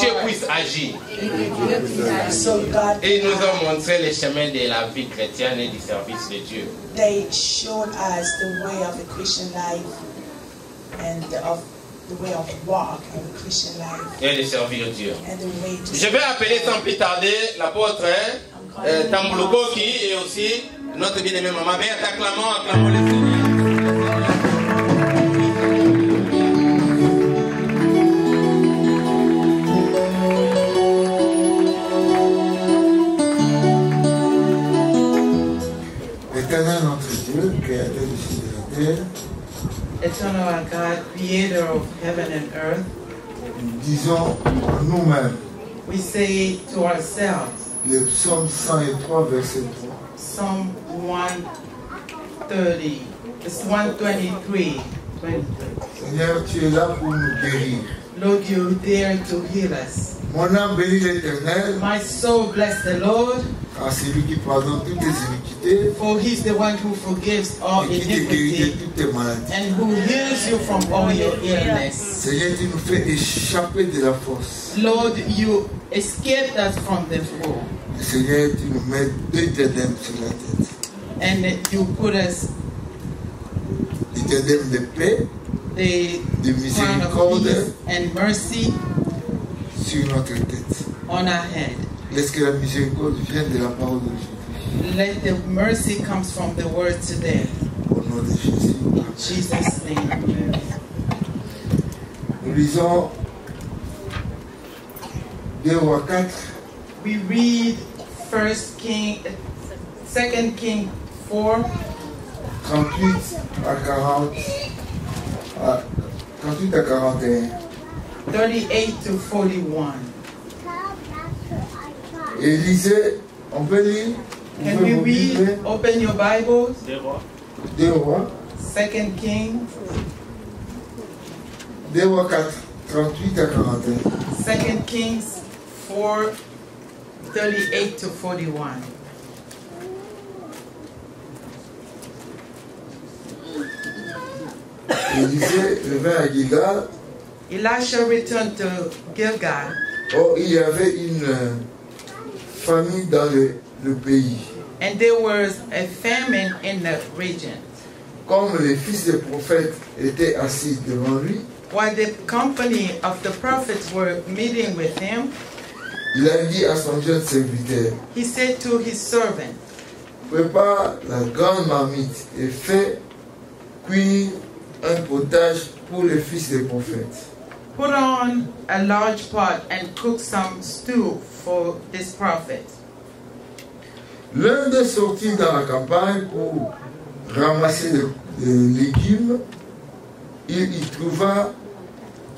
Dieu puisse agir. So God, Et ils nous ont montré le chemin de la vie chrétienne et du service de Dieu. they showed us the way of the Christian life and of the way of walk of the Christian life Et de servir Dieu. and the way to. Je vais appeler sans plus tarder l'apôtre Tambulukoki et aussi notre bien-aimé Maman Berthe. Acclamons le Seigneur. Éternel notre Dieu, créateur du ciel et de la terre, Eternal God, creator of heaven and earth, nous disons à nous-mêmes, we say to ourselves, le psaume 103, verset 3. Psalm 130, it's 123, 23. Seigneur, tu es là pour nous guérir. Lord, you dare to heal us. Mon âme bénit l'Éternel, My soul bless the Lord, car c'est lui qui pardonne toutes tes iniquités for he's the one who forgives all et qui te guérit de iniquity toutes tes maladies. and who heals you from all your illness. Seigneur, tu nous fais échapper de la fosse. Lord, you escaped us from the fall, Seigneur, tu nous mets deux diadèmes sur la tête. and you put us Des diadèmes de paix, the de crown of miséricorde peace and mercy sur notre tête. on our head. Laisse que la miséricorde vienne de la parole d'aujourd'hui. Let the mercy comes from the word today. Au nom de Jésus. In Jesus' name. Nous lisons 2 Rois 4, We read 2 King 4, 38 à 40, 38 à 41. 38 to 41. Et lisez, on peut lire. Vous Can pouvez we vous read? livrer. Open your Bibles. 2 Rois, 2 King, 2 Rois 4, 38 à 41. 2 Kings 4, 38 to 41. Et lisez, revint à Gilgal. Elisha returned to Gilgal, Or, il y avait une famine dans le pays. and there was a famine in the region. Comme les fils des prophètes étaient assis devant lui, While the company of the prophets were meeting with him, il a dit à son jeune serviteur, he said to his servant, prépare la grande marmite et fais cuire un potage pour les fils des prophètes. "Put on a large pot and cook some stew for this prophet." L'un d'eux sortit dans la campagne pour ramasser des légumes. Il y trouva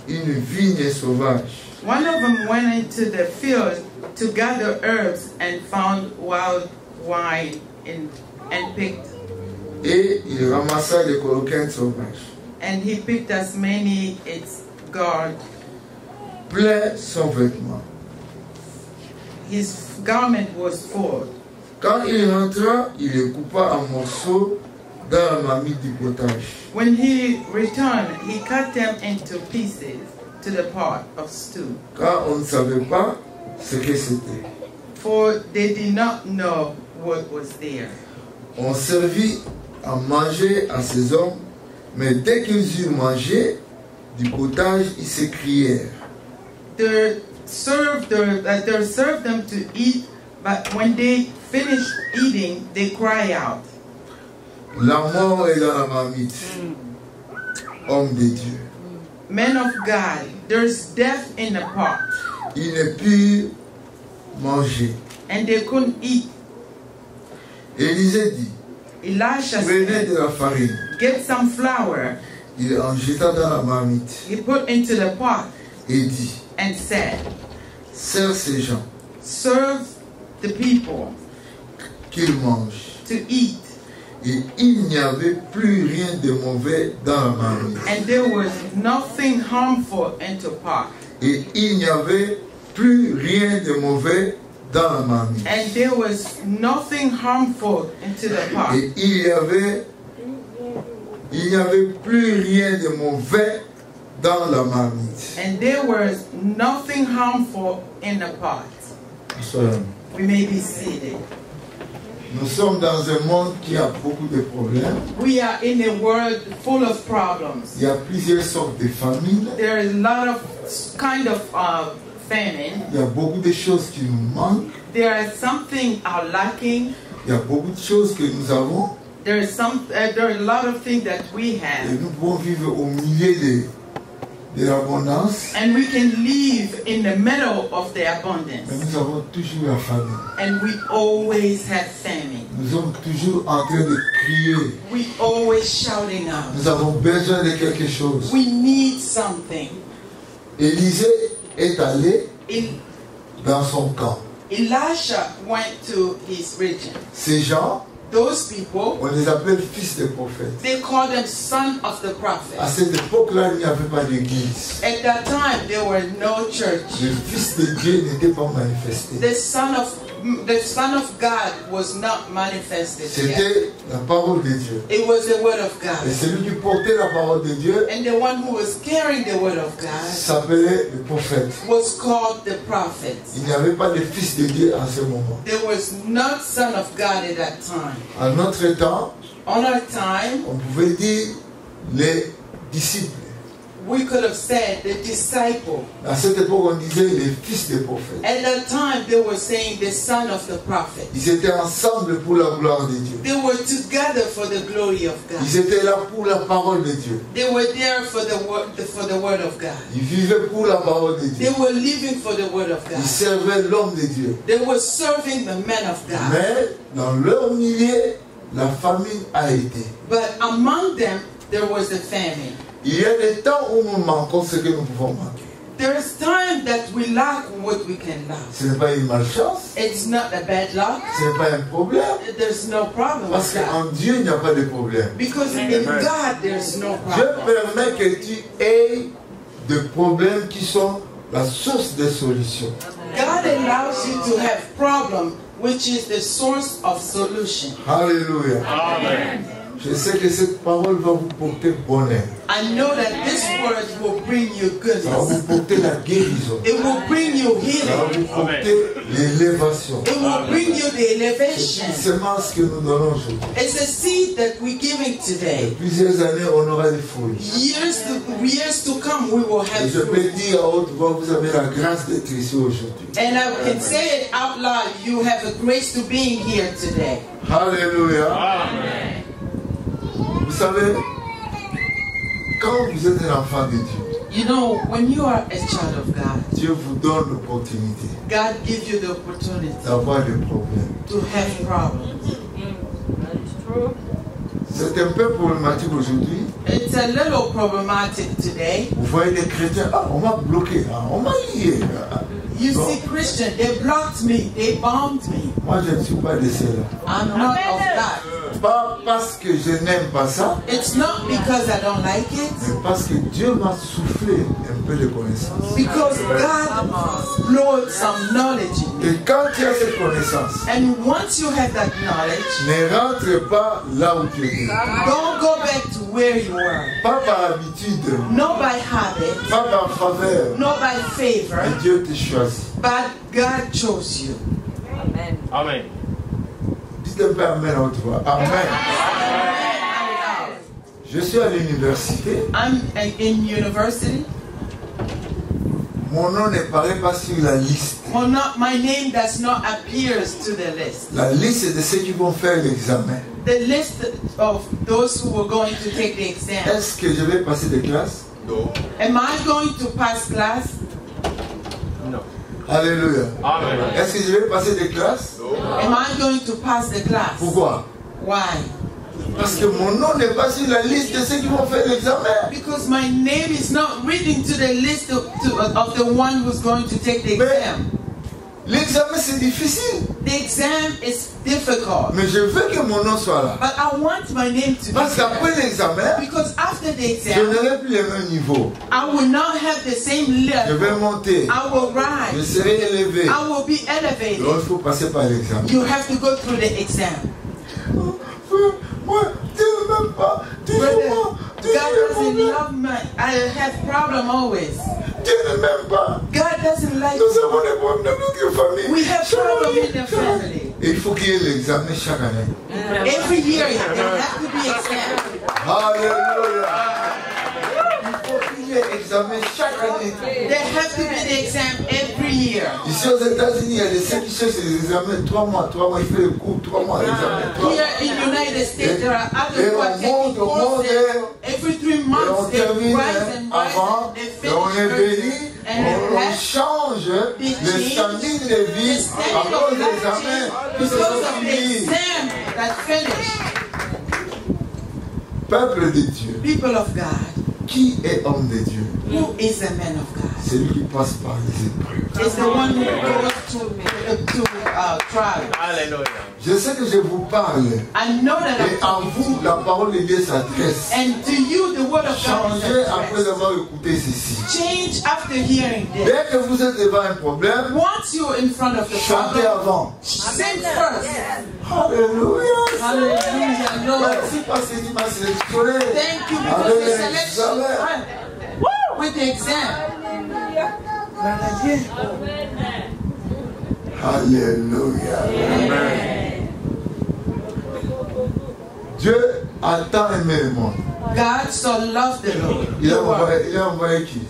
une vigne sauvage. One of them went into the field to gather herbs and found wild wine and picked, Et il ramassa des coloquins sauvages. and he picked as many its guard. Plein son vêtement. His garment was full. Quand il rentra, il les coupa en morceaux dans la marmite du potage. When he returned, he cut them into pieces to the pot of stew, Car on ne savait pas ce que c'était. for they did not know what was there. On servit à manger à ces hommes, mais dès qu'ils eurent mangé du potage, ils s'écrièrent. They served them to eat, but when they finished eating, they cry out, La mort est dans la marmite. Homme de Dieu. "Men of God, there's death in the pot." Ils ne purent manger. And they couldn't eat. Élisée dit, Elisha prenez said, de la farine. "Get some flour." Il en jeta dans la marmite He put into the pot et dit, and said, serre ces gens "Serve the people qu'ils mangent. to eat." Et il n'y avait plus rien de mauvais dans la marmite. And there was nothing harmful into pot. Et il n'y avait plus rien de mauvais dans la marmite. And there was nothing harmful into the pot. Et il n'y avait plus rien de mauvais dans la marmite. And there was nothing harmful in the pot. Soyons. We may be seated. Nous sommes dans un monde qui a beaucoup de problèmes. We are in a world full of problems. Il y a plusieurs sortes de famines. There is a lot of kind of famine. Il y a beaucoup de choses qui nous manquent. There is something lacking. Il y a beaucoup de choses que nous avons. There are a lot of things that we Et have. nous pouvons vivre au milieu de l'abondance. And we can live in the middle of the abundance. Mais nous avons toujours la famine. And we always have famine. Nous sommes toujours en train de crier. We always shouting out. Nous avons besoin de quelque chose. We need something. Élisée est allé El- dans son camp. Elisha went to his region. Ces gens, Those people, on les appelle fils de prophètes. they called them son of the À prophet. cette époque-là, il n'y avait pas d'église. At that time, there were no church. Le Fils de Dieu n'était pas manifesté. The Son of God was not manifested yet. C'était la parole de Dieu. It was the Word of Et God. celui qui portait la parole de Dieu And the one who was carrying the Word of God s'appelait le prophète. was called the prophet. Il n'y avait pas de Fils de Dieu en ce moment. There was not Son of God at that time. En notre temps, On our time, on pouvait dire les disciples. we could have said the disciple. À cette époque, on disait les fils des prophètes. At that time, they were saying the son of the prophet. Ils étaient ensemble pour la gloire de Dieu. They were together for the glory of God. Ils étaient là pour la parole de Dieu. They were there for the word of God. Ils vivaient pour la parole de They Dieu. were living for the word of Ils God. servaient l'homme de Dieu. They were serving the men of God. Mais dans leur milieu, la famine a été. But among them, there was a famine. Il y a des temps où nous manquons ce que nous pouvons manquer. There is time that we lack what we can lack. Ce n'est pas une malchance. It's not a bad luck. Ce n'est pas un problème. There's no problem Parce with that. qu'en Dieu, il n'y a pas de problème. Because in God, there's no Dieu problem. permet que tu aies des problèmes qui sont la source des solutions. God allows you to have problem, which is the source of solution. Alléluia. Amen. Je sais que cette parole va vous porter bonheur. I know that this word will bring you Ça va vous goodness. porter la guérison. It will bring you Ça va healing. vous porter l'élévation. It will bring you the C'est elevation. une semence que nous donnons aujourd'hui. It's a seed that we're giving Et today. plusieurs années, on aura des fruits. Years to come, we will Et have je peux fruit. dire à haute voix, vous avez la grâce d'être ici aujourd'hui. And I can say it out loud. You have a grace to being here today. Alléluia. Amen. Vous savez, quand vous êtes un enfant de Dieu, You know, when you are a child of God, Dieu vous donne l'opportunité God gives you the opportunity d'avoir des problèmes. to have problems. C'est un peu problématique aujourd'hui. It's a little problematic today. Vous voyez des chrétiens, ah, on m'a bloqué, ah, on m'a lié. Ah. You Non. see Christians, they blocked me, they bombed me. Moi, je ne suis pas de ceux-là. I'm not of that. Pas parce que je n'aime pas ça, It's not because I don't like it, mais parce que Dieu m'a soufflé un peu de connaissance. because God blowed some knowledge in me. Et quand tu as cette connaissance, And once you have that knowledge, ne rentre pas là où tu étais. don't go back to where you were. Pas par habitude, Not by habit, pas par faveur, not by favor, mais Dieu te choisit. but God chose you. Amen. Dites un peu Amen à haute voix. Amen. Je suis à l'université. I'm in university. Mon nom ne paraît pas sur la liste. Well, not my name does not appear to the list. La liste de ceux qui vont faire l'examen. The list of those who were going to take the exam. Est-ce que je vais passer des classes? Am I going to pass class? No. Alléluia. Amen. Est-ce que je vais passer des classes? Am I going to pass the class? Pourquoi? Why? Parce que mon nom n'est pas sur la liste de ceux qui vont faire l'examen. Because my name is not written to the list of the one who's going to take the exam. L'examen c'est difficile. The exam is difficult. Mais je veux que mon nom soit là. But I want my name to be Parce qu'après there. l'examen, Because after the je exam, n'aurai plus le même niveau. I will not have the same Je level. vais monter. I will Je rise. serai élevé. I will be elevated. Donc il faut passer par l'examen. You have to go through the exam. Moi, Dieu ne m'aime pas. Dis-moi. God doesn't love me. I have problem always. Dieu ne m'aime pas. God doesn't like Nous avons des problèmes dans notre famille. We have problem in the family. Et il faut qu'il y ait l'examen chaque année. Every year there has to be exam. Alléluia. Il faut qu'il y ait l'examen chaque année. There has to be the exam every year. Ici aux États-Unis, il y a des ceux qui cherchent les examens 3 mois. Il fait le cours 3 mois, l'examen 3 mois. Here in the United States, there are Et others who are taking courses every 3 et months. on They termine rise and avant, rise and they et on est finish béni, and on change le standing de vie à cause des examens qui se because sont of the finis. exam that finished. Peuple de Dieu, People of God, qui est homme de Dieu? who is a man of God? C'est lui qui passe par les épreuves. Is the one who goes to trial. Alléluia. Je sais que je vous parle. I know that Et à vous, la parole de Dieu s'adresse. and to you the word of God Changez is après addressed. avoir écouté ceci. Change after hearing this. Dès que vous êtes devant un problème, Once you're in front of the chantez problem, avant. sing first. Alléluia. Hallelujah, Lord. Merci parce qu'il m'a sélectionné. Thank you because Avec the les selection examens. with the exam. Alléluia. Dieu a tant aimé le monde. God so loved the Lord. Il a The world. envoyé qui?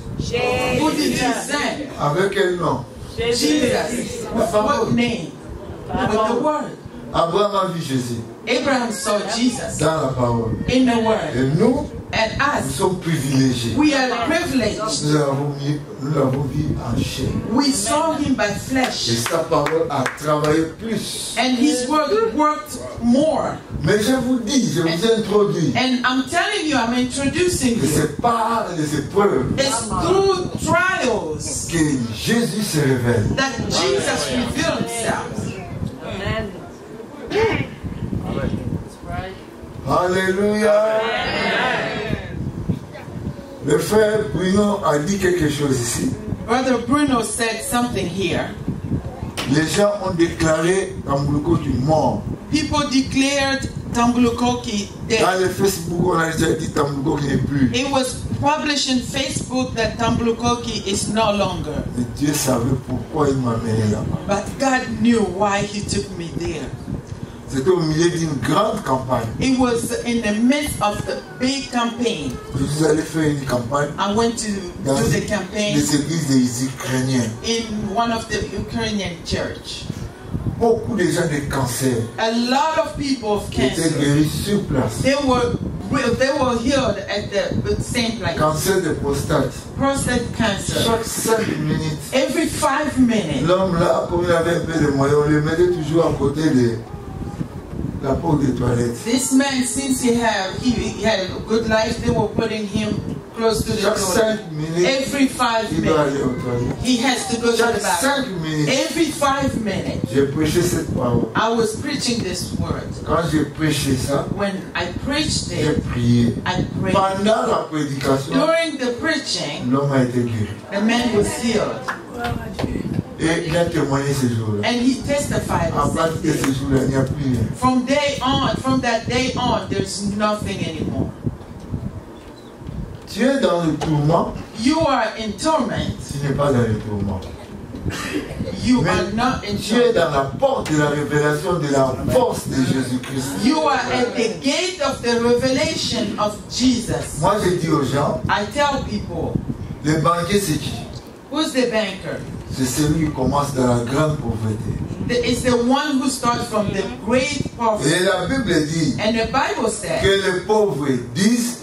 Who did he send? Avec quel nom? Jesus. With what name? With the word. Abraham a vu Jésus Abraham saw Jesus dans la parole. in the word. Et nous, And nous us, sommes privilégiés. we are privileged. Nous l'avons vu en chair. We saw him by Et flesh. sa parole a travaillé plus. And his word worked more. Mais je vous dis, je vous introduis And I'm telling you, I'm introducing que you. c'est par les épreuves It's through trials que Jésus se révèle. that Jesus revealed himself. Alléluia. Le frère Bruno a dit quelque chose ici. Brother Bruno said something here. Les gens ont déclaré Tambuluko du mort. People declared Tambulukoki dead. Dans le Facebook, on a déjà dit Tambuluko qui n'est plus. It was published in Facebook that Tambulukoki is no longer. Et Dieu savait pourquoi il m'a amené là-bas. But God knew why he took me there. C'était au milieu d'une grande campagne. It was in the midst of the big campaign. Je suis allé faire une campagne I went to dans do the les campaign églises des Ukrainiens. in one of the Ukrainian church. Beaucoup de gens de cancer A lot of people of étaient cancer, guéris sur place. they were healed at the same place. Cancer de prostate. Prostate cancer. Chaque 5 minutes, Every 5 minutes, l'homme là, comme il avait un peu de moyens, on le mettait toujours à côté de la porte des toilettes. this man, since he had a good life, they were putting him close to the Chaque toilet. 5 minutes, Every 5 il doit aller minutes, aux toilettes. he has to go to Chaque the bathroom. 5 minutes, Every 5 minutes, j'ai prêché cette parole. I was preaching this word. Quand j'ai prêché ça, When I preached j'ai it, prié. I prayed. Pendant la prédication, During the preaching, l'homme a été guéri. the man was healed. Et il a témoigné ce jour-là. And he testified. À partir de ce jour-là, il n'y a plus rien. From that day on, there's nothing anymore. Tu es dans le tourment, You are in torment. tu n'es pas dans le tourment. You Mais are not in tu es torment. dans la porte de la révélation de la force de Jésus-Christ. You are at the gate of the revelation of Jesus. Moi, je dis aux gens, I tell people, le banquier, c'est qui? who's the banker? C'est celui qui commence dans la grande pauvreté. It's the one who starts from the great poverty. Et la Bible dit And the Bible says que les pauvres disent,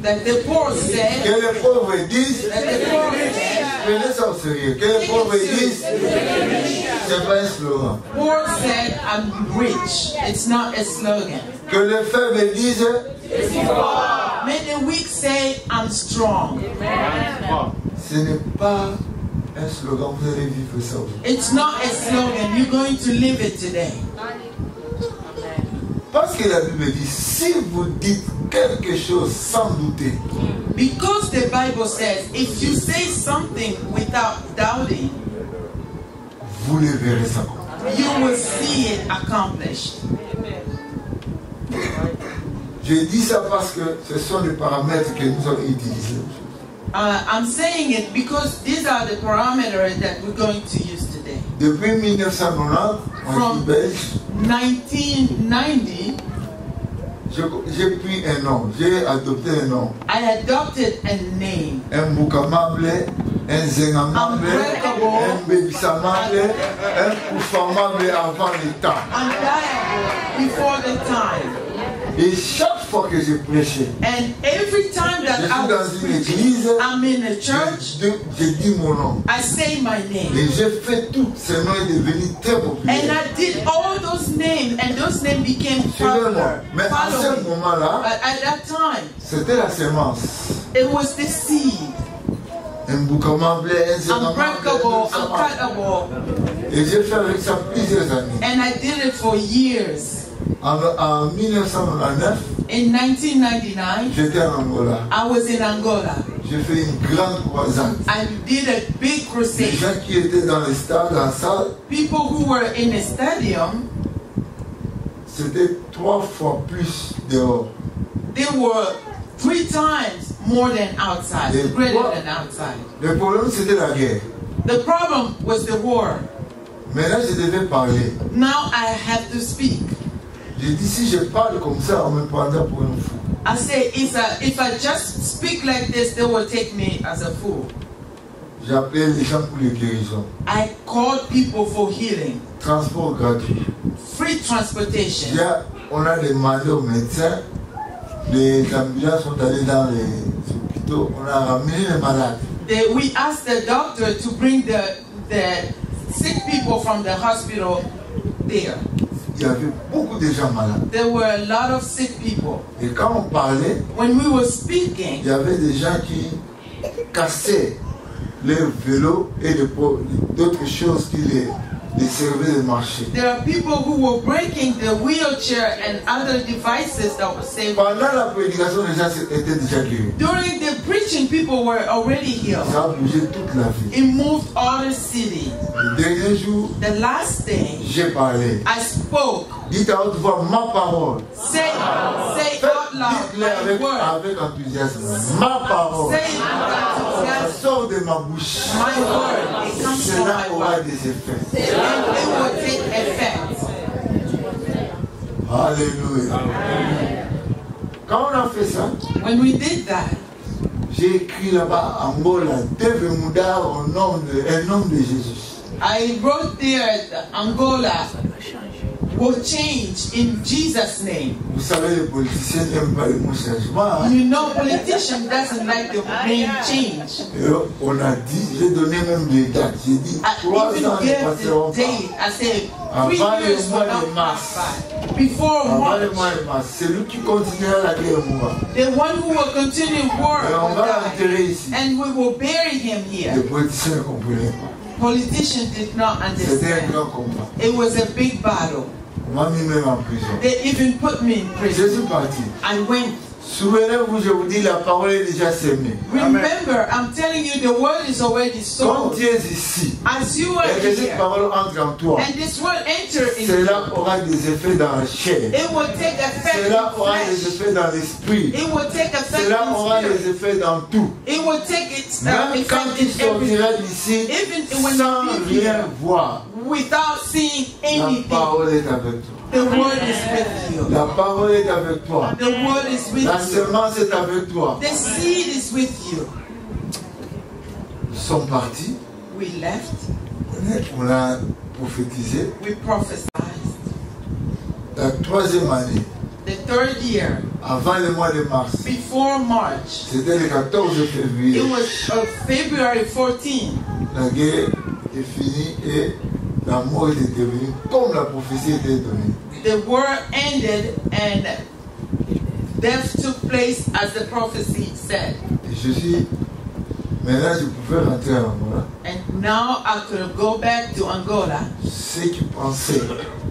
that the poor que said, les pauvres disent, that the poor said, prenez ça au sérieux, que les pauvres disent, c'est pas un slogan. poor said, I'm rich. It's not a slogan. Que les faibles disent, May the weak say, I'm strong. ce n'est pas un slogan, vous allez vivre ça aujourd'hui. It's not a slogan. You're going to live it today. Parce que la Bible dit, si vous dites quelque chose sans douter, Because the Bible says, if you say something without doubting, vous le verrez s'accomplir. you will see it accomplished. Je dis ça parce que ce sont les paramètres que nous allons utiliser. I'm saying it because these are the parameters that we're going to use today. Depuis 1990, moi je suis belge. 1990, J'ai pris un nom, j'ai adopté un nom. I adopted a name. Un boukamable, un zengamable, un bébisamable, un koufamable avant le temps. Undiable before the time. Et chaque fois que je prêchais, And every time je that I suis was dans une preaching, église, I'm in a church, je dis mon nom. I say my name. Et j'ai fait tout, ce nom est devenu très And populaire. I did all those names, and those names became Suivez-moi. popular. Mais à ce Following. moment-là, But at that time, c'était la semence. it was the seed. Un boukamable, un zengamable, Unbreakable, un bébisamable. uncuttable. Et j'ai fait avec ça plusieurs années. And I did it for years. En 1999, In 1999, j'étais en Angola. I was in Angola. J'ai fait une grande croisade. I did a big Les crusade. gens qui étaient dans les stades, en salle, People who were in the stadium, c'était 3 fois plus dehors. they were 3 times more than outside, Et greater quoi? than outside. Le problème, c'était la guerre. The problem was the war. Maintenant, je devais parler. Now I have to speak. J'ai dit, si je parle comme ça, on me prendra pour un fou. I say, if I just speak like this, they will take me as a fool. J'ai appelé les gens pour les guérisons. I called people for healing, Transport gratuit. free transportation. On a demandé aux médecins, les ambulances sont allées dans les hôpitaux, on a ramené les malades. We asked the doctor to bring the sick people from the hospital there. Il y avait beaucoup de gens malades. There were a lot of sick people. Et quand on parlait, When we were speaking, il y avait des gens qui cassaient leurs vélos et d'autres choses qui les servaient de marcher. there are people who were breaking the wheelchair and other devices that were saved. Pendant la prédication, les gens étaient déjà guéris. During the preaching, people were already healed. Ça a bougé toute la vie. It moved all the city. Le dernier jour, The last day, j'ai parlé. I spoke. Dites à haute voix ma parole. Say out loud Dites-le my word. avec enthousiasme. Ma parole. Say it Ça with enthusiasm. sort de ma bouche. My word. It comes from Cela my aura word. des effets. And it will take effect. Alléluia. Quand on a fait ça, When we did that, j'ai écrit là-bas Angola, deve mudar un nom de Jésus. I wrote there that Angola will change in Jesus' name. Vous savez, les politiciens n'aiment pas le mot changement. Hein? You know, politician doesn't like the name change. Et on a dit, j'ai donné même des dates. J'ai dit I 3 even ans ne gave passeront the pas. date. I said 3 Avant le years mois will de not mars. pass by. Before Avant le March, mois de mars, c'est lui qui continuera la guerre mourra. the one who will continue war Et on will va die. l'enterrer ici. And we will bury him Les here. politiciens ne comprenaient pas. Politicians did not C'était un understand. grand combat. It was a big battle. On m'a mis même en prison. They even put me in Je prison. suis parti. I went. Souvenez-vous, je vous dis, la parole est déjà semée. Remember, I'm telling you, the word is already Quand sown. tu es ici, As you are et que cette here, parole entre en toi, and this word enter in cela you, aura des effets dans la chair. it will take effect Cela in aura des flesh. effets dans l'esprit. It will take effect Cela in aura spirit. des effets dans tout. It will take its Même quand effect tu in everything. sortiras d'ici Even when sans you leave rien here, voir, without seeing la anything, parole est avec toi. the word is with you. La parole est avec toi. The word is with La you. semence est avec toi. The seed is with you. Nous sommes partis. We left. On a prophétisé. We prophesied. La 3e année, The 3rd year, avant le mois de mars, before March, c'était le 14 février. it was February 14. La guerre est finie et la mort est intervenue comme la prophétie était donnée. The war ended and death took place as the prophecy said. Et je suis Maintenant, je pouvais rentrer en Angola. And now I could go back to Angola. Ceux qui pensaient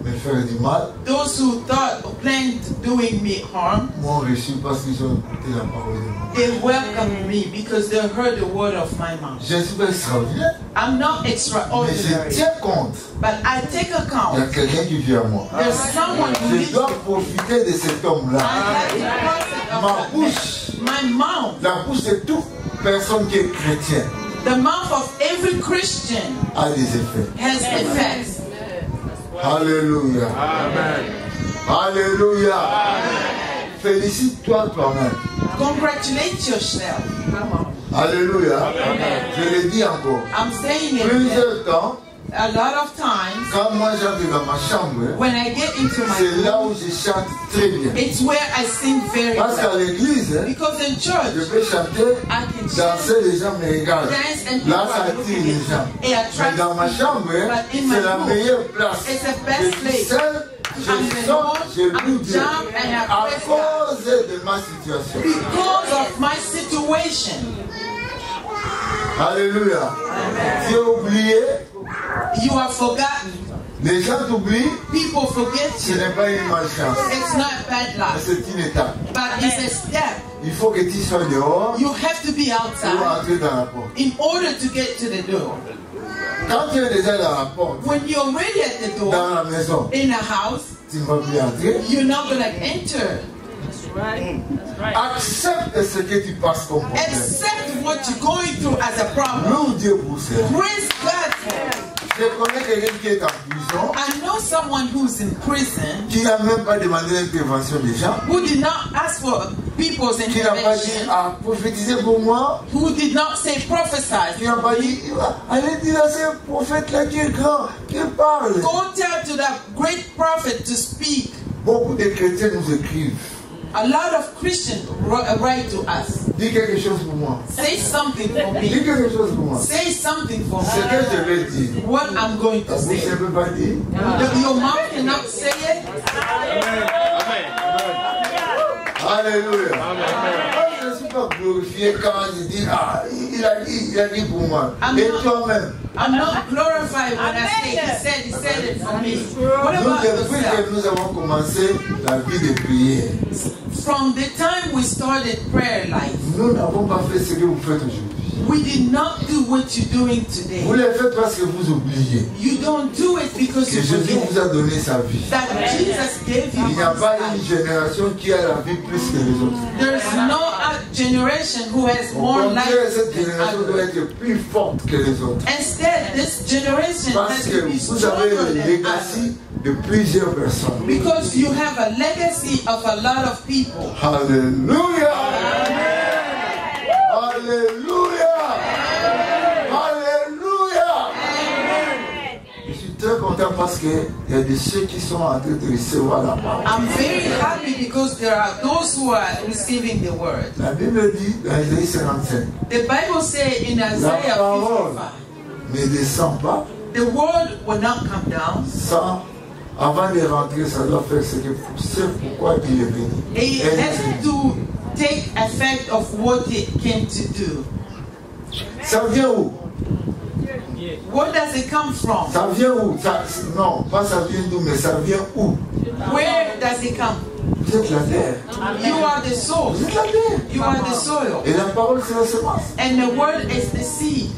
me faire du mal Those who thought or planned doing me harm, m'ont reçu parce qu'ils ont écouté la parole de Dieu. they welcomed me because they heard the word of my mouth. Je ne suis pas extraordinaire, I'm not mais je extraordinary, tiens compte. but I take Il y a account. quelqu'un qui vit à moi. There's someone who Je needs dois to. profiter de cet I homme-là. have to profit Ma of that man. bouche, My mouth, la bouche de toute personne qui est chrétienne the mouth of every Christian a des effets. has effects. Alléluia. Alléluia. Félicite-toi toi-même. Congratulate yourself. Alléluia. Je le dis encore. I'm saying it Plusieurs temps, a lot of times quand moi j'arrive dans ma chambre, when I get into my c'est là room, où je chante très bien. it's where I sing very Parce qu'à well. l'église, Because in je church, peux chanter, I can chant, danser, les gens me regardent. dance, and Là, people ça are attire looking les at gens. me. It Mais dans ma attracts chambre, But in my c'est la room, meilleure place. it's the Je best suis place. seul, je I'm sors, alone, je loue I'm Dieu. jump and I À praise God. cause de ma situation. Because of my situation. Alléluia. Tu es oublié, You are forgotten. les gens t'oublient, People forget ce you. n'est pas une malchance. It's not bad Mais luck, c'est une étape. but it's a step. Il faut que tu sois dehors You have to be pour outside entrer dans la porte. in order to get to the door. Quand tu es déjà dans la porte, When you're already at the dans door, la maison, in a house, tu ne vas plus entrer. you're not going to enter. Accepte ce que tu passes comme problème. Accept what you're going through as a problem. Loue Dieu pour ça. Praise God for it. Je connais quelqu'un qui est en prison, I know someone who's in prison qui n'a même pas demandé l'intervention des gens, who did not ask for people's qui n'a pas dit intervention, ah, prophétisez pour moi, who did not say qui prophesy. n'a pas dit allez dire à ce prophète là qui est grand, qui parle. Go tell to that great prophet to speak. Beaucoup de chrétiens nous écrivent. A lot of Christians write to us. Dis quelque chose pour moi. Say something for Dis me. quelque chose pour moi. Say something for Ce me. que je vais dire, What I'm going to la bouche say. ne peut pas dire. Your mouth cannot say it. Alléluia. Moi, je ne suis pas glorifié quand je dis ah, il a dit pour moi. Et toi-même. I'm not glorified when I say he said it for me. What Nous, about depuis yourself? que nous avons commencé la vie de prière, From the time we started prayer life, nous n'avons pas fait ce que vous faites aujourd'hui. we did not do what you're doing Vous today. le faites parce que vous oubliez You don't do it because que you Jésus vous forget a donné sa vie. that Jesus gave you Il n'y a his pas une life. génération qui a la vie plus que les autres. There's no generation who has Au more life contraire, cette than génération doit others. être plus forte que les autres. Instead, this generation Parce has que to be vous avez stronger le than legacy others. de plusieurs personnes. Because you have a legacy of a lot of people. Alléluia! Alléluia! Alléluia! Je suis très content parce qu'il y a des ceux qui sont en train de recevoir la parole. I'm very happy because there are those who are receiving the word. La Bible dit dans Isaïe 55, The Bible says in Isaiah parole. 55, ne descend pas the word will not come down. sans, avant de rentrer, ça doit faire ce que c'est pourquoi il est venu. It Elle est has venue. to take effect of what it came to do. Ça vient où? Where does it come from? Ça vient où? Non, pas ça vient d'où, mais ça vient où? Where does it come? Vous êtes la terre. You are the soul. Vous êtes la terre. You are the soil. Et la parole, c'est la semence. And the word is the seed.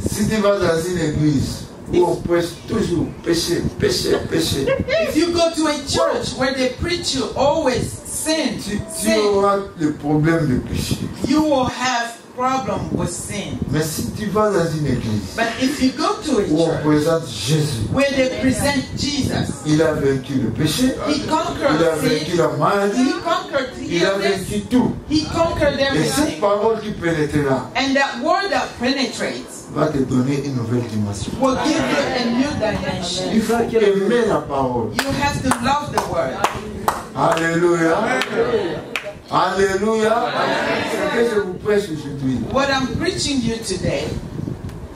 Si tu vas dans une église où on prêche toujours péché, péché, péché, If you go to a church where they preach you always sin, tu sin, auras le problème de péché. you will have problem with sin. Mais si tu vas dans une église But if you go to a où on church présente Jésus, where they present Jesus, il a vaincu le péché, he il a conquered vaincu sin, la maladie, he conquered il a illness, vaincu tout. he conquered Et cette everything. parole qui pénétrera And that word that penetrates va te donner une nouvelle dimension. will give you a new dimension. Il faut aimer la parole. You have to love the word. Alléluia. Alléluia. Ce que je vous prêche aujourd'hui, What I'm preaching you today,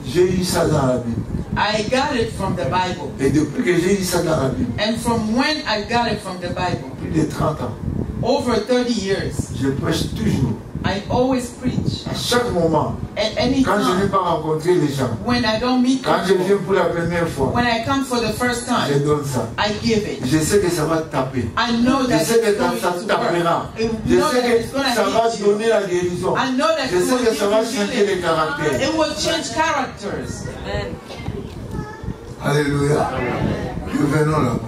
j'ai eu ça dans la Bible. I got it from the Bible. Et depuis que j'ai eu ça dans la Bible, And from when I got it from the Bible, plus de 30 ans, over 30 years, je prêche toujours I always preach. À chaque moment, At any quand je n'ai time, pas rencontré les gens, when I don't meet quand je viens people, pour la première fois, when I come for the first je time, donne ça. I give it. Je sais que ça va taper. I know Je that sais que it's going ça to tapera. work. Je I know sais that it's que going ça va to hit you. donner la guérison. I know that Je it sais will que ça va give you changer les healing. caractères. It will change characters. Alléluia. Revenons là-bas.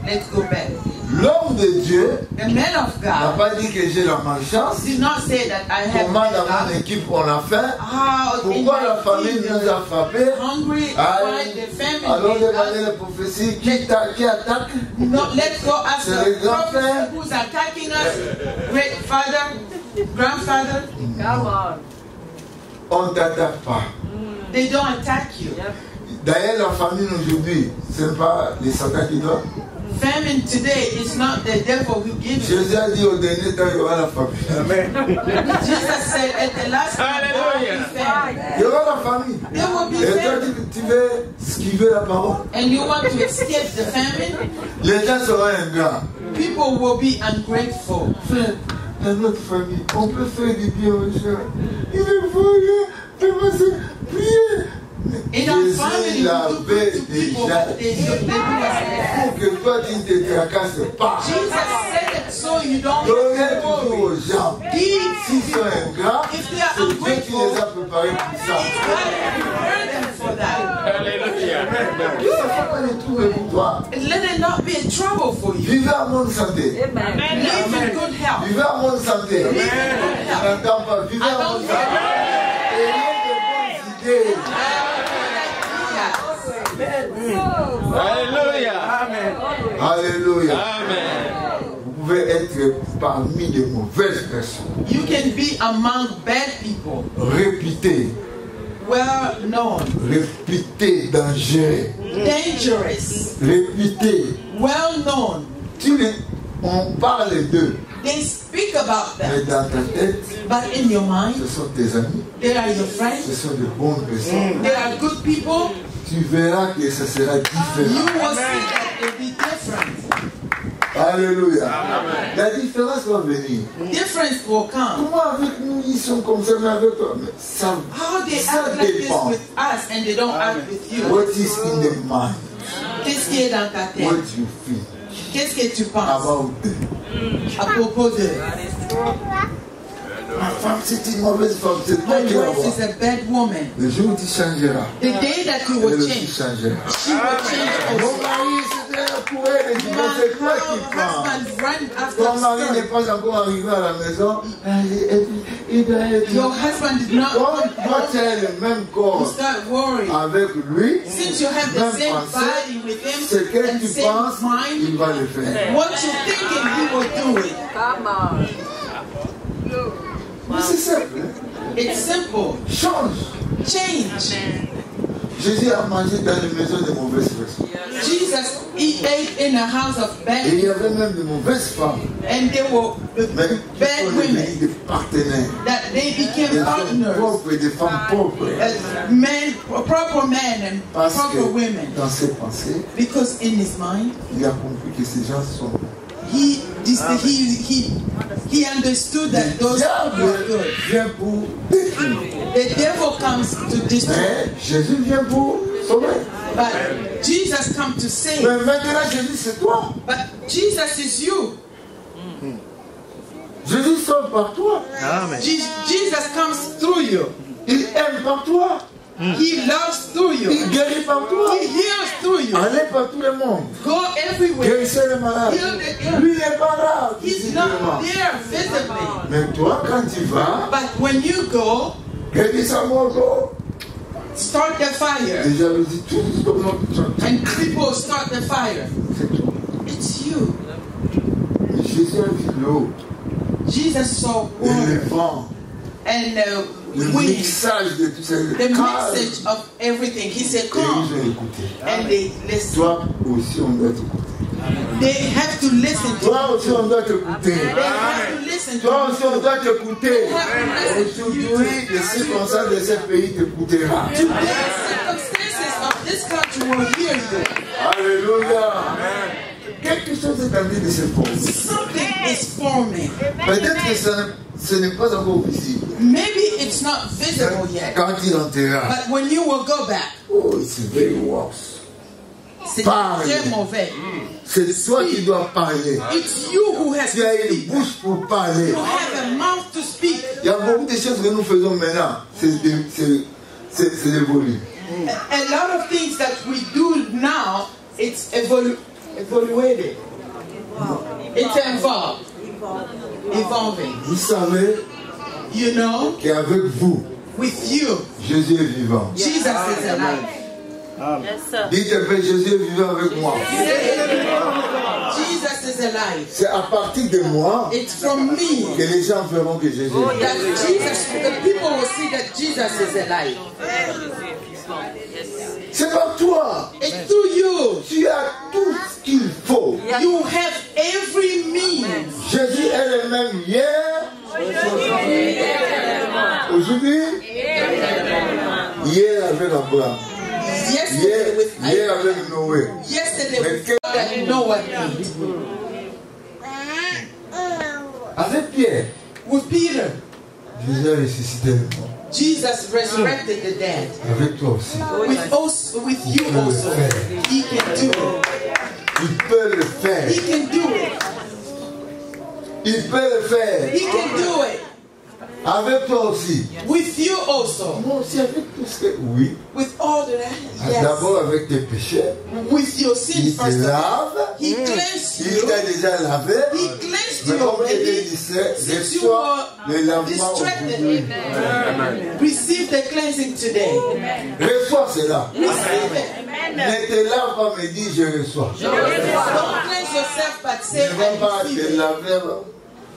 Let's go back. L'homme de Dieu The man of n'a God pas dit que j'ai la malchance. did not say that I have Comment dans mon équipe on a faim? how in Pourquoi la my famille team nous a frappés? hungry, Ah, why the family allons is demander us. les prophéties qui attaque. No, let's go ask C'est the le grand-père. prophet who's attacking us, great father, grandfather. Come on. On ne t'attaque pas. They don't attack you. D'ailleurs, la famine aujourd'hui, ce n'est pas les Satan qui donnent. Famine today is not the devil who gives it. Jésus a dit au dernier temps, il y aura la famine. Amen. Jesus said at the last time there will be famine. Il y aura la famine. There will be Et toi, famine. tu veux esquiver la parole. And you want to escape the famine? Les gens seront ingrats. People will be ungrateful. Frère, dans notre famille, on peut faire du bien aux gens. Il ne faut rien dépasser. Prier. In our Jésus family, we do l'avait good to people, déjà but they do us bad. pour que toi, tu ne te tracasses pas. Jesus said it so you don't Donnez get toujours aux worried. gens. S'ils sont ingrats, If they are c'est Dieu qui ungrateful, les a préparés pour ça. God prepared them for that. Alléluia. Que ça ne soit pas des troubles pour toi. Let it not be a trouble for you. Vivez en bonne santé. Live in good health. Vivez en bonne santé. Live in good Je health. n'entends pas. Vivez I en don't bonne hear santé. that. Ayez de bonnes idées. Alléluia. Alléluia. Amen. Vous pouvez être parmi les mauvaises personnes. You can be among bad people, Réputées. well known, Réputées, dangereux. dangerous, Réputées. well known. On parle d'eux. They speak about Mais them, dans ta tête, but in your mind, ce sont tes amis. they are your Ce friends. sont de bonnes personnes. They are good people. Tu verras que ça sera You différent. will see that it will be different. Alléluia. La différence va venir. Difference will come. Comment avec nous ils sont comme ça, mais avec toi, mais ça, How they ça act like this dépend. with us and they don't act with you. What is in the mind? Qu'est-ce qui est dans ta What tête? you feel Qu'est-ce que tu penses about them? à propos de Ma femme, c'est une mauvaise femme, c'est toi my qui vas wife voir. is a bad woman? Le jour où tu changeras, The day that you elle will aussi change, changera. she will change Mon also. mari, c'était pour elle, et dis-moi, c'est toi qui Her prends. husband run Ton after mari n'est story. pas encore arrivé à la maison, il doit être. Your husband did not Quand come toi tu home. as le même You corps start worrying. avec lui, Since you have the même same pensée, body with him ce que and tu same penses, mind, il va le faire. what you thinking he will do it. Come on. Mais c'est simple. It's simple. Change. Change. Jésus a mangé dans les maisons de mauvaises personnes. Jesus, he ate in a house of Et bad, il y avait même de mauvaises femmes. and they were Mais qui bad sont women devenues des partenaires. that they Des became hommes partners, propres et des femmes propres. men, proper men and Parce proper que women. dans ses pensées, Because in his mind, il a compris que ces gens sont bons. he understood that Le those people are diable good. vient pour détruire. The devil comes to destroy, Mais Jésus vient pour sauver. but Jesus comes to save. Mais maintenant, Jésus, c'est toi. But Jesus is you. Jésus sauve par toi. Jesus comes through you. Il aime par toi. He loves through you. Il guérit par toi. He heals through you. Allez par tout le monde. Go everywhere. Guérissez les malades. Heal the ill. Lui n'est pas là. He's not visiblement. there visibly. Mais toi, quand tu vas, But when you go, guéris sa mort. start the fire. Les jalousies, tout comme notre And people start the fire. c'est tout. It's you. Mais Jésus a vu l'eau Jesus saw et le water vent, and le wind, mixage de tout ça. the message of everything. He said, Et ils come. ont écouté. And they listen. Toi aussi, on doit t'écouter. They have to listen to Toi aussi, on doit t'écouter. They have to listen to Toi aussi, on doit t'écouter. They have to listen to you. Aujourd'hui, les circonstances de ce pays t'écoutera. The circumstances of this country will hear you. Alléluia. Quelque chose est en train de se former. Something is forming. Peut-être que ce n'est pas encore visible. Maybe it's not visible yet. Quand il entrera, But when you will go back, oh, it's very worse. c'est Parle. très mauvais. C'est toi qui dois parler. It's you who has Tu as to une speak. bouche pour parler. You have a mouth to speak. Il y a beaucoup de choses que nous faisons maintenant. C'est évolué. A lot of things that we do now, it's evaluated. It's involved. Evolving. Vous savez You know, qu'avec vous, with you, Jésus est vivant. Jesus is alive. Dites un peu, Jésus est vivant avec moi. Jesus is alive. C'est à partir de moi It's from me que les gens verront que Jésus est vivant. that the people will see that Jesus is alive. C'est pas toi. It's through you. Tu as tout ce qu'il faut. You have every means. Jésus est le même hier, aujourd'hui, hier avec Abraham, Yesterday with hier avec Noé. yesterday with that Noah did. Avec Pierre, With Peter, Jésus a ressuscité le mort. Jesus resurrected the dead. Avec toi aussi. With you also, He can do it. Il peut le faire. He can do it. Il peut le faire. He can do it. Avec toi aussi. With you also. Moi aussi avec tout ce que... Oui. With all that. Yes. D'abord avec tes péchés. With your sin Il te first. lave. He cleansed Il you. t'a déjà lavé. He cleansed Mais you comme il te already. disait, Since you reçois le were lavement aujourd'hui. distracted, receive the cleansing today. Reçois cela. Receive it. Ne te lave pas, mais dis je reçois. Don't cleanse yourself, but say Ne va I pas receive te it. laver,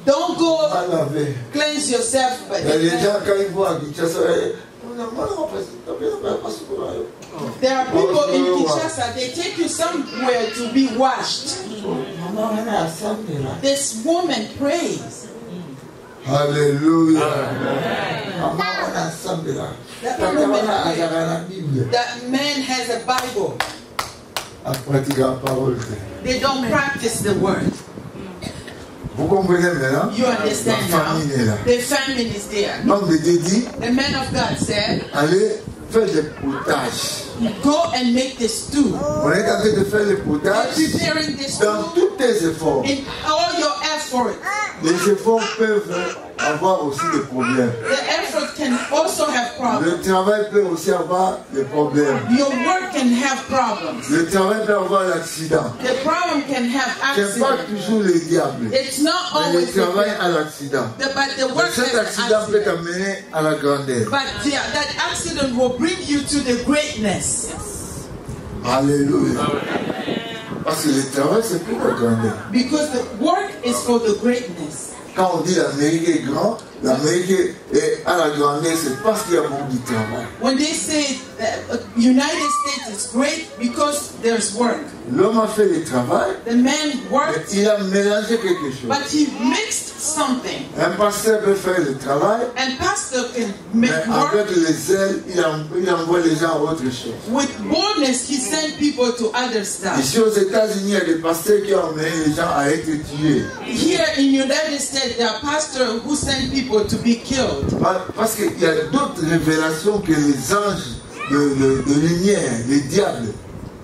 Don't go pas laver. cleanse yourself, but Il y a des gens quand ils voient Kinshasa, there are people in Kinshasa, they take you somewhere to be washed. This woman prays. Alléluia. That man has a Bible. They don't practice the word. Vous comprenez maintenant? You understand La now? famille est là. The famine is there. L'homme de Dieu dit, The man of God said, allez faire des potages. go and make the stew. On est en train de faire les potages Preparing the stew dans tous tes efforts. in all your effort. Les efforts peuvent avoir aussi des problèmes. The effort can also have problems. Le travail peut aussi avoir des problèmes. Your work can have problems. Le travail peut avoir l'accident. The problem can have C'est pas accident. toujours le diable. It's not Mais always le the travail devil. a l'accident. But the Mais work cet has an accident peut accident. t'amener à la grandeur. But that accident will bring you to the greatness. Alléluia. Parce que le travail, c'est pour la grandeur. Because the work is for the greatness. Quand on dit l'Amérique est grande, l'Amérique est à la grandeur, c'est parce qu'il y a beaucoup de travail. When they say that United States is great because there's work. L'homme a fait le travail, The man mais worked, il a mélangé quelque chose. but he mixed something. Un pasteur peut faire le travail, And pastor can mais make work. avec les ailes, il envoie les gens à autre chose. With boldness, he sent people to other stuff. Ici aux États-Unis, il y a des pasteurs qui ont emmené les gens à être tués. Here in United States, there are pastors who send people to be killed. Parce qu'il y a d'autres révélations que les anges de lumière, les diables,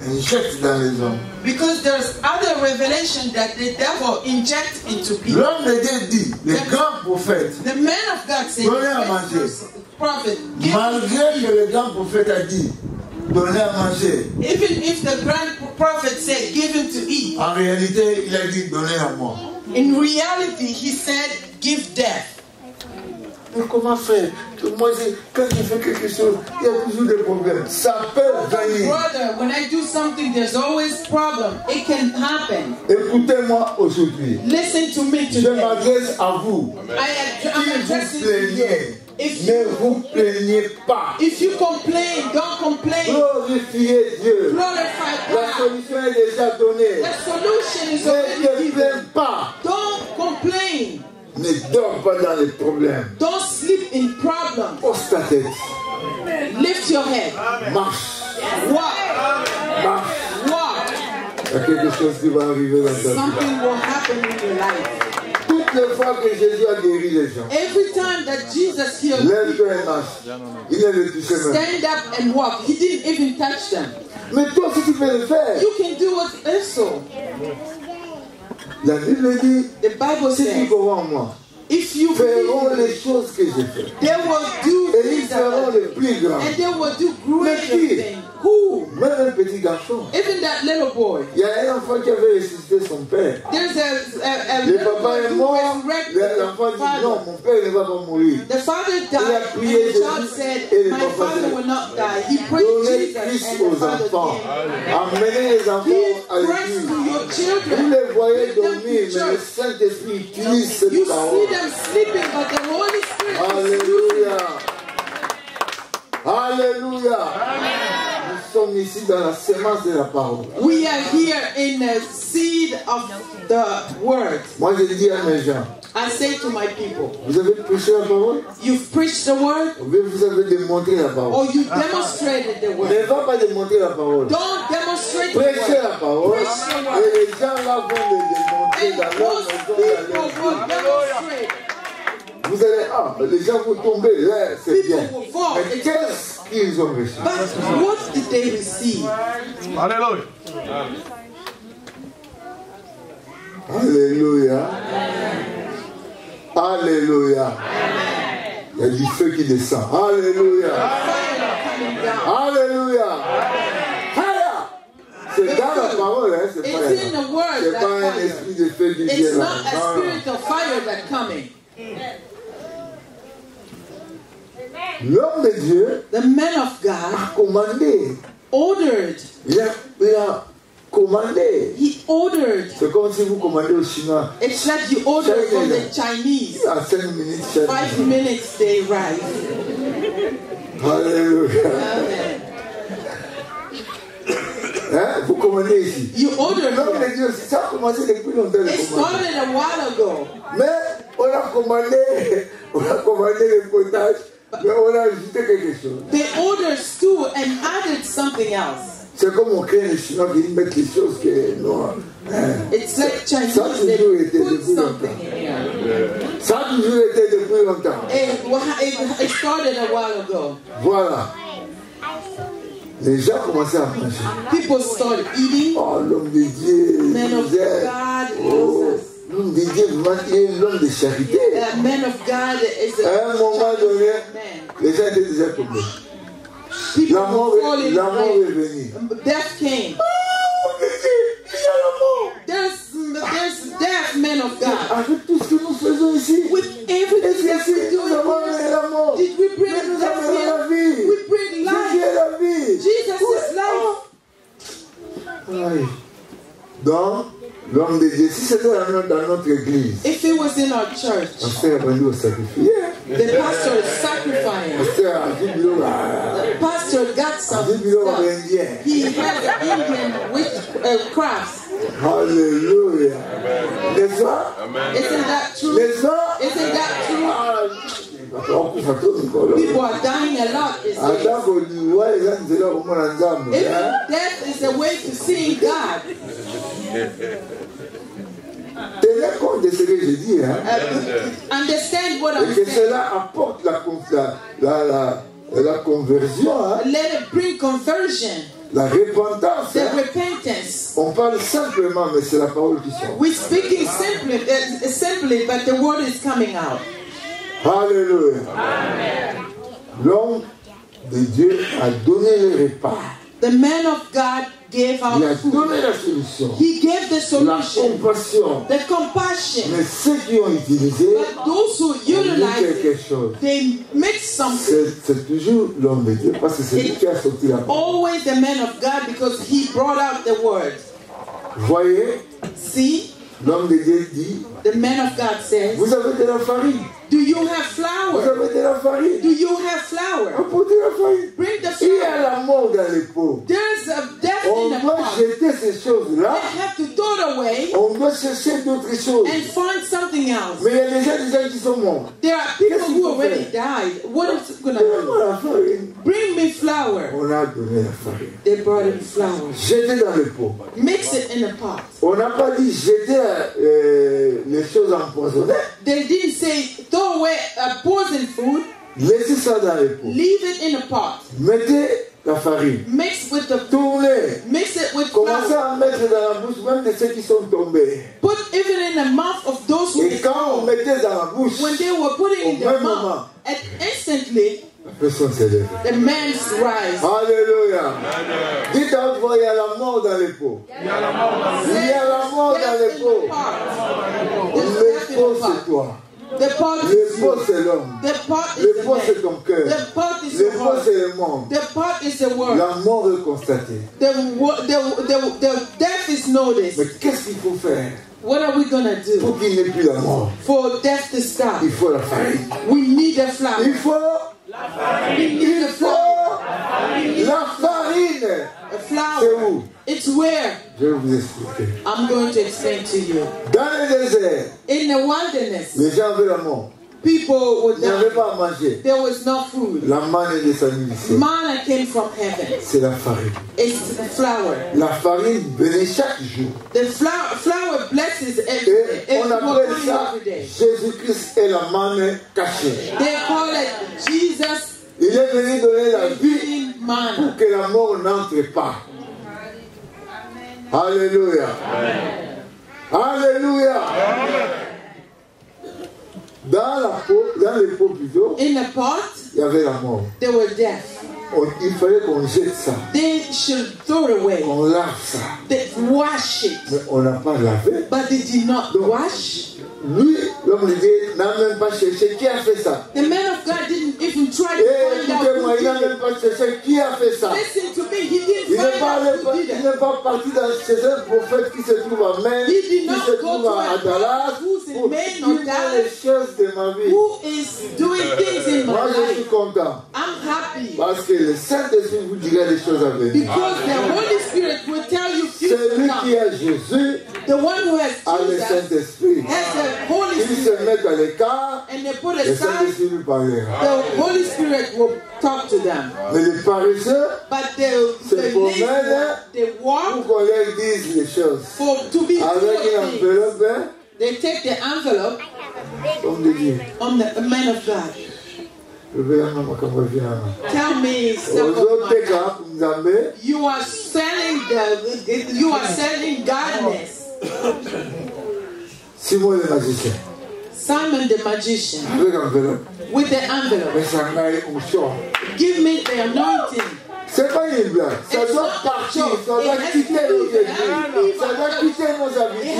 injectent dans les hommes. Because there's other revelation that the devil injects into people. L'homme de Dieu dit, les grands prophètes, The man of God said, donnez à manger. prophet, give, Malgré que le grand prophète a dit, donnez à manger, even if the grand prophet said, give him to eat, en réalité, il a dit, donnez à moi. in reality, he said, give death. Mais comment faire? Moi, quand je fais quelque chose, il y a toujours des problèmes. Ça peut venir. Brother, when I do something, there's always problem. It can happen. Écoutez-moi aujourd'hui. Listen to me Je today. m'adresse à vous. I'm Si vous addressing you. plaignez, If ne vous plaignez pas. If you complain, don't complain. Glorifiez Dieu. Glorify La God. solution est déjà donnée. The solution is Ne already te given. plains pas. Don't complain. Ne dors pas dans les problèmes. Don't sleep in problems. Pose ta tête. Lift your head. Marche. Walk. Marche. Walk. Il y a quelque chose qui va arriver dans ta vie. Something will happen in your life. Toutes les fois que Jésus a guéri les gens, Every time that Jesus healed lève-toi people, et marche. Il ne les touchait même. stand up and walk. He didn't even touch them. Mais toi aussi tu peux le faire. You can do it also. La Bible dit, The Bible si tu says, crois en moi, if you feront believe, les choses que j'ai faites. they will do Et ils things that feront are les plus grands. and they will do greater Mais qui? things. Who? Même un petit garçon. Even that little boy. Il y a un enfant qui avait ressuscité son père. There's a Le little papa boy est who mort. resurrected L'enfant the dit non, father. mon père ne va pas mourir. The father Il a died and prié the child Jésus said, et le my papa father dit, will not die. He prayed donnez Jesus Christ and the aux father enfants. came. Amenez les enfants Give à Christ l'église. to your Vous children. les voyez Bring them dormir, to mais le church. Saint-Esprit utilise cette You see parole. them sleeping, but the Holy Spirit is Alléluia. Alléluia. Nous sommes ici dans la sémence de la parole. We are here in the seed of the word. Moi, je dis à mes gens, I say to my people, vous avez prêché la parole? you've preached the word Vous avez démontré la parole. or you demonstrated the Ne word. va pas démontrer la parole. Don't demonstrate the Prêchez word. la parole. Preach the Et word. les gens là vont le démontrer And dans leur those maison, people dans leur will vie. demonstrate. Vous allez, les gens vont tomber, là, c'est bien. People will fall. Mais qu'est-ce qu'ils ont reçu? But what did they receive? Alléluia. Alléluia. Alléluia. Il y a du feu qui descend. Alléluia. Coming down. Alléluia. Fire. C'est dans la parole, hein, c'est pas, It's in the word, c'est that pas un fire. esprit de feu qui It's vient là. not a Non, non. spirit of fire that's coming. L'homme de Dieu The man of God a commandé. ordered. Il a commandé. He ordered. C'est comme si vous commandez au Chinois. It's like you order from the Chinese. À 5 minutes, chaque 5 minute. minutes they arrive. Alléluia. Amen. Hein? Vous commandez ici. You order L'homme here. de Dieu, ça a commencé depuis longtemps. It Le commandement. started a while ago. Mais on a commandé le potage, mais on a ajouté quelque chose. They ordered stew and added something else. C'est comme on crée les Chinois qui mettent les choses que non. Hein? It's like Chinese, Ça a they toujours été put depuis something longtemps. in here. Ça a toujours été depuis longtemps. It started a while ago. Voilà. Les gens commençaient à manger. People started eating. Oh, l'homme de Dieu. Man of disait, God oh, is l'homme de Dieu, vraiment, il est l'homme de charité. a man of God is À un moment donné, man. les gens étaient déjà tombés. People La mort were falling est away. venue. Death came. Oh, mon Dieu, il y a la mort. There's death, man of God. Avec tout ce que nous faisons ici, With est-ce everything that que we do, nous avons amené la mort? did we bring Mais nous death avons here? la vie. We bring Jésus life. est la vie. Jesus is life. Aïe. Donc, l'homme de Dieu, si c'était dans notre église, If it was in our church, pasteur a vendu au sacrifice. the pastor is sacrificing. Pasteur a dit, The pastor got some stuff. indien. He has Indian witchcrafts. Alléluia. N'est-ce pas? Isn't that true? N'est-ce pas? Isn't that true? People People are dying a lot. Is it? Even death is a way to see God. Tenez compte de ce que je dis, hein? Understand what I'm Et que saying. cela apporte la conversion, hein? Let it bring conversion, La repentance. the Hein? repentance. On parle simplement, mais c'est la parole qui sort. We're speaking simply, but the word is coming out. Alléluia. L'homme de Dieu a donné le repas. The man of God gave Il a out food. donné la solution. He gave the La solution, compassion. the compassion. Mais ceux qui ont utilisé, But those who ont dit utilize quelque it, chose. they mix something. C'est toujours l'homme de Dieu parce que c'est lui qui a sorti la parole. Always the man of God because he brought out the word. Voyez, See, l'homme de Dieu dit, the man of God says, vous avez de la farine. do you have Vous flour? avez de la farine. Do you have flour? Apportez la farine. Bring the Il y a flour. la mort dans les pots. There's a death On in the doit pot. jeter ces choses-là. They have to throw it away On doit chercher d'autres choses. and find something else. Mais il y a déjà des gens qui sont morts. There are people who already died. What is going to Donne-moi happen? la farine. Bring me flour. On a donné la farine. They brought him flour. Jetez dans le pot. Mix it in a pot. On n'a pas dit jeter les choses empoisonnées. They didn't say throw away poison food. Laissez ça dans le pot. Leave it in a pot. Mettez la farine. Mix with the Tournez. Mix it with Commencez flour. à mettre dans la bouche même de ceux qui sont tombés. Put even in the mouth of those who Et quand on mettait dans la bouche, when they were putting in au their même mouth, moment, and instantly la personne s'est levée. the man's rise. Alléluia. Dites à votre voix, il y a la mort dans les pots. Il y a la mort dans les pots. Le pot, c'est toi. The pot Le is pot, you. c'est l'homme. The pot Le is the pot, c'est man. ton cœur. The pot is Le your pot, heart. c'est le monde. The pot is the world. La mort est constatée. The death is noticed. Mais qu'est-ce qu'il faut faire What are we gonna do pour qu'il n'y ait plus la mort? for death to stop? Il faut la farine. We need a flour. Il faut We need a flour. la farine. A C'est flour. où? It's where? Je vais vous expliquer. I'm going to explain to you. Dans le désert, In the wilderness, les gens avaient la mort. people would Ils n'avaient die. pas à manger. There was no food. La manne est descendue du ciel. Manna came from heaven. C'est la farine. It's the flour. La farine venait chaque jour. The flour blesses every day. Et on appelle Every ça day. Jésus-Christ est la manne cachée. They call it Jesus Il est venu donner la vie in manna. pour que la mort n'entre pas. Alléluia. Alléluia. Dans les pots plutôt, In the pot, il y avait la mort. there were death. Il fallait qu'on jette ça. They should throw it away. On lave ça. They wash it. Mais on n'a pas lavé. But they did not wash. Lui, l'homme de Dieu, n'a même pas cherché qui a fait ça. The man of God didn't even try to Et find out écoutez-moi, who il n'a did it. même pas cherché qui a fait ça. Listen to me, he Il didn't n'est find pas, out who did il it. n'est pas parti chez un prophète qui se trouve à Maine, He did qui not se go trouve to à a Dallas, prophet who's in pour Maine or dire Dallas. les choses de ma vie. Who is doing things in Moi, my je suis life? content. I'm happy. Parce que le Saint-Esprit vous dira des choses à venir. Because the Holy Spirit will tell you future Celui stuff. qui a Jésus The one who has a le Jesus Saint-Esprit. has the Holy Il se Spirit. met à l'écart, And they put le aside, Saint-Esprit lui parlera. the Holy Spirit will talk to them. Mais les paresseux, But the Se lazy promènent one, they pour walk qu'on leur dise les choses. to be Avec une told things. enveloppe, hein, They take the envelope comme de Dieu. on the man of God. Je vais à maman quand je viens. Tell me Aux stuff autres of my cas, God. vous avez, You are selling godness. Simon le magicien. Simon the magician Avec l'enveloppe. with the envelope. Mais ça m'a on sort. Give me the anointing. C'est pas une blague. Ça doit partir. Ça doit quitter nos églises. Ça doit quitter nos habitudes.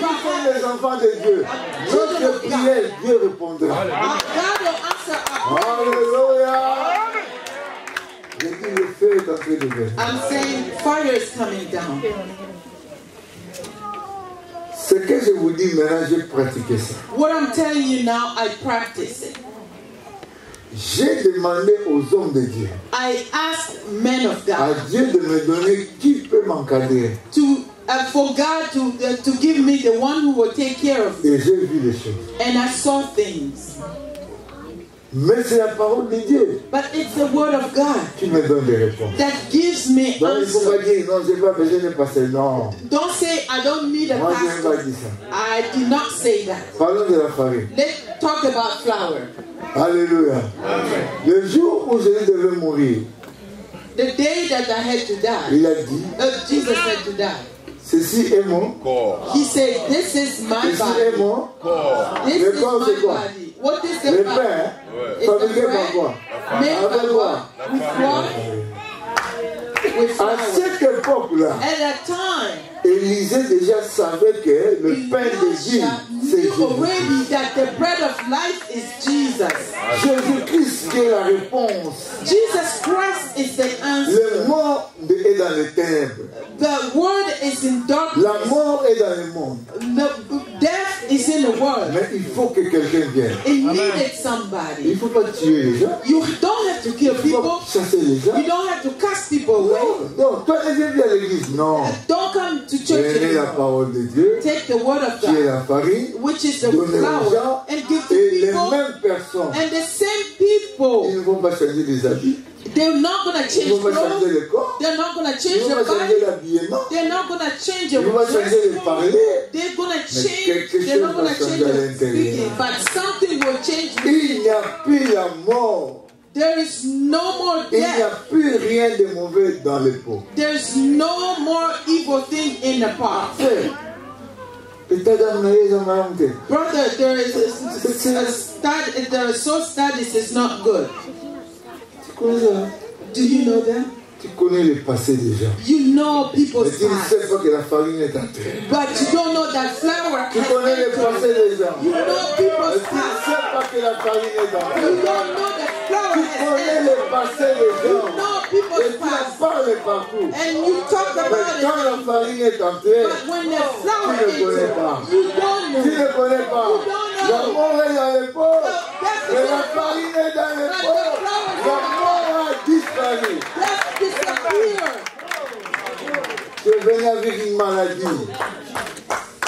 Nous sommes les enfants de Dieu. Notre prière, Dieu répondra. Our God will answer our prayers. Alléluia. J'ai dit le feu est en train de venir. I'm saying fire is coming down. Ce que je vous dis maintenant, j'ai pratiqué ça. What I'm telling you now, I practice it. J'ai demandé aux hommes de Dieu, I asked men of à God Dieu de me donner qui peut m'encadrer. for God to give me the one who will take care of me. Et j'ai vu les choses. And I saw things. Mais c'est la parole de Dieu But it's the word of God qui me donne des réponses. that gives me Donc il ne faut answers. pas dire non, je n'ai pas besoin de passer. Non, Don't say I don't need a moi je n'ai pas pastor. dit ça. I did not say that. Parlons de la farine. Let's talk about flour. Alléluia. Le jour où je devais mourir, The day that I had to die, il a dit, Jesus had to die. ceci est mon Corps. He said, "This is my Ceci est body. mon Corps. This Le is corps, c'est my quoi? body." What is le the pain body? It's fabriqué the par bread quoi? made Avec by quoi? what? With flour, with À flour. cette époque-là, At that time, Élisée déjà savait que le pain de vie, c'est knew Jésus. already that the bread of life is Jesus. Jésus-Christ qui est la réponse. Jesus Christ is the Le answer. mort est dans les ténèbres. The word is in La darkness. mort est dans le monde. The death is in the world. Mais il faut que quelqu'un vienne. It needed Il somebody. ne faut pas tuer les gens. You don't have to kill Il faut people. pas chasser les gens. You don't have to cast people away. Non, non, toi ne viens plus à l'église. Non. Don't come to church Prenez la anymore. parole de Dieu, Take the word of qui est God, la farine, which is the donnez aux flour, gens, and give to et les people. mêmes personnes. And the same Ils people, ne vont pas changer des habits. They're not going to Ils change vont pas changer clothes. le corps. They're not going to Ils change vont their pas changer body. l'habillement. They're not going to change Ils your vont pas changer dress le code. parler. They're going to Mais change. quelque They're not chose going va to change changer à your l'intérieur. speaking. But something will change. Il n'y a plus la mort. There is no more Il n'y a death. plus rien de mauvais dans les pots. There's no more evil thing in the pot. Brother, there is so studies is not good. Do you know that? Tu connais le passé déjà. You know Mais people's tu ne past. sais pas que la farine est entrée. But you don't know that flour Tu has connais le entered. passé déjà. You know Mais people's tu ne past. sais pas que la farine est You entrée. don't know that flour Tu has connais entered. le passé des You gens. know Et people's tu en past. parles partout. And you talk Mais about quand it. la farine est entrée, But when the flour tu ne connais enters, pas. you don't Tu know. ne connais pas. You don't know. La mort est dans les pots. Death Mais is la in the farine est dans les But pots. the flour is La in the mort a disparu. Death disappeared. Tu es venu avec une maladie.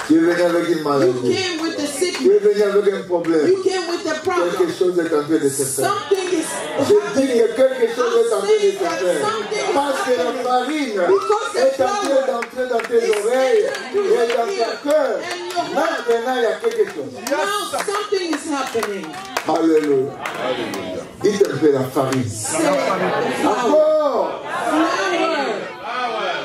Tu es venu avec une You maladie. came with the Tu sickness. es venu avec un problème. You came with the problem. Quelque chose est en train de se faire. Something is Je dis happening. que quelque chose est en train de se faire. Parce que la farine est en train d'entrer dans tes oreilles et dans ton cœur. Maintenant, il y a quelque chose. Now something is happening. Alléluia. Dites un peu la farine. Say flour. Encore. Flour.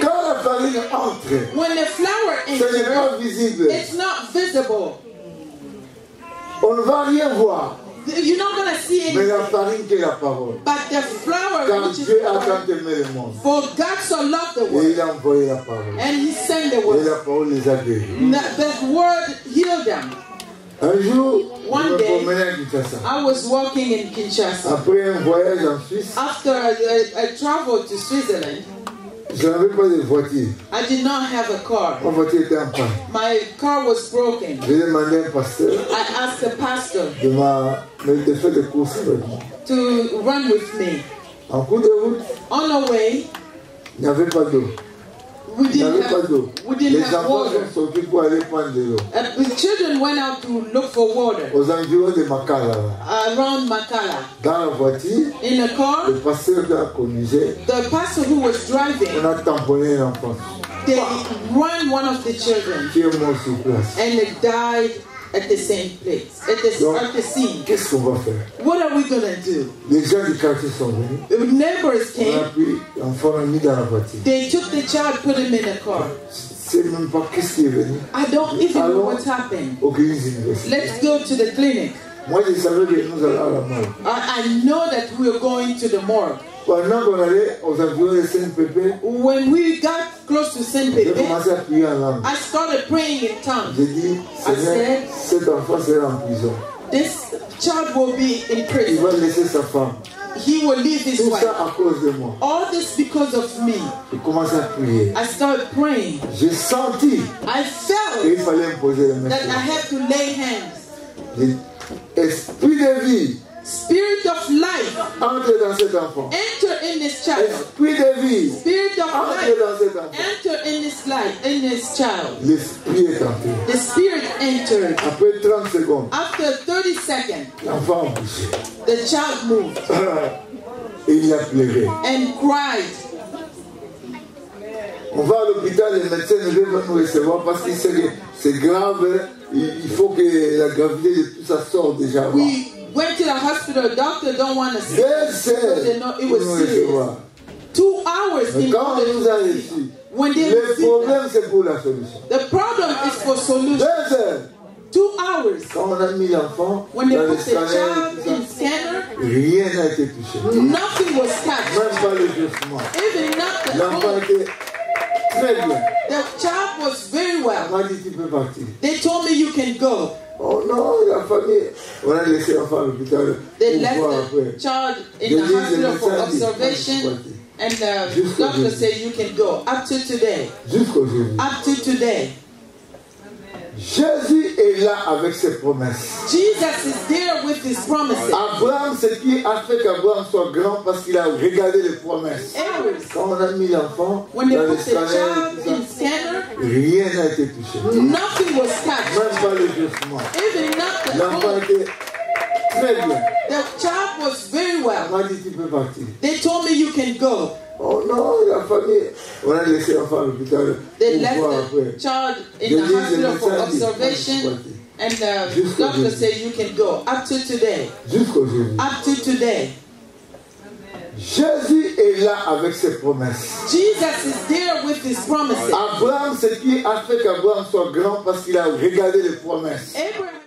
Quand la farine entre, When the flour ce n'est enters, pas visible. it's not visible. On ne va rien voir. You're not going to see Mais anything. la farine qui est la parole. But the flour, Car which is Dieu a the tant word. aimé le monde. For God so loved the Et world, il a envoyé la parole. and He sent the Et word. la parole les a guéris. The word healed them. Un jour, One je me day, promenais à Kinshasa. I was walking in Kinshasa. Après un voyage en Suisse, After I traveled to Switzerland, je n'avais pas de voiture. I did not have a car. Ma voiture était en panne. My car was broken. J'ai demandé à un pasteur I asked the pastor de faire des courses avec moi. to run with me. En cours de route, On our way, il n'y avait pas d'eau. we Il n'y avait didn't pas d'eau. have, we didn't Les have enfants water. sont sortis pour aller prendre de l'eau. The children went out to look for water Aux environs de Makala, around Makala. dans la voiture, In a car, le pasteur qui a conduisait, the pastor who was driving, on a tamponné un enfant they ran one of the children qui est mort sur place. and they died at the same place, at the scene. Qu'est-ce qu'on va faire? What are we gonna do? Les gens du quartier sont venus. The neighbors On a came. pris l'enfant, on l'a mis dans la voiture. They took the child, put him in a car. Je ne sais même pas qu'est-ce qui est venu. I don't even know Alors, what's happened. aux cliniques universitaires. Let's go to the clinic. Moi, je savais que nous allons à la mort. I know that we're going to the morgue. Pendant qu'on allait aux environs de Saint-Pépé, When we got close to Saint j'ai Pepe, commencé à prier en langue. I started praying in tongues. J'ai dit, Seigneur, cet enfant sera en prison. This child will be in Il prison. va laisser sa femme. He will leave his Tout wife. ça à cause de moi. All this because of me. J'ai commencé à prier. I started praying. J'ai senti I qu'il felt fallait me poser les mains that sur I lui. had to lay hands. Esprit de vie, Spirit of life, entre dans cet enfant. enter in this child. Esprit de vie, Spirit of entre life, dans cet enfant. enter in this life, in this child. L'esprit est entré. The spirit entered. Après 30 secondes, After 30 seconds, l'enfant a bougé. the child moved Et il a pleuré. and cried. On va à l'hôpital, les médecins ne veulent pas nous recevoir parce qu'ils savent que c'est grave. Il faut que la gravité de tout ça sorte déjà avant. We went to the hospital. The doctor don't want to see us because they know it Pour was nous serious. recevoir. 2 hours Mais in quand order on nous a to reçus, when they le received problème us. c'est pour la solution. The problem is for 2 solution. heures, 2 hours. quand on a mis l'enfant When they dans le put the scanner, child tout in ça, scanner, rien n'a été touché. nothing was touched. Même pas le doucement. Even not the L'enfant bone. était très bien. The child was very On well. m'a dit tu peux partir. They told me you can go. Oh non, la famille. On a laissé l'enfant à l'hôpital They pour left voir the après. child in They the leave the hospital for maternity. observation, and the Jusqu'au doctor jeudi. said you can go. Up to today. Jusqu'aujourd'hui. Up to today. Jésus est là avec ses promesses. Jesus is there with his promises. Abraham, ce qui a fait qu'Abraham soit grand parce qu'il a regardé les promesses. Errors. Quand on a mis l'enfant When they dans le put the scanner, child tout ça, in scanner, rien n'a été touché. nothing was touched. Même pas le doucement. Even not the L'enfant bone. était très bien. The child was very On m'a dit tu peux partir. They told me you can go. Oh non, la famille. On a laissé l'enfant à l'hôpital. They left the child in the hospital for observation, and the doctor said you can go. Up to today. Jusqu'aujourd'hui. Up to today. Jésus est là avec ses promesses. Jesus is there with his promises. Abraham, ce qui a fait qu'Abraham soit grand parce qu'il a regardé les promesses. Abraham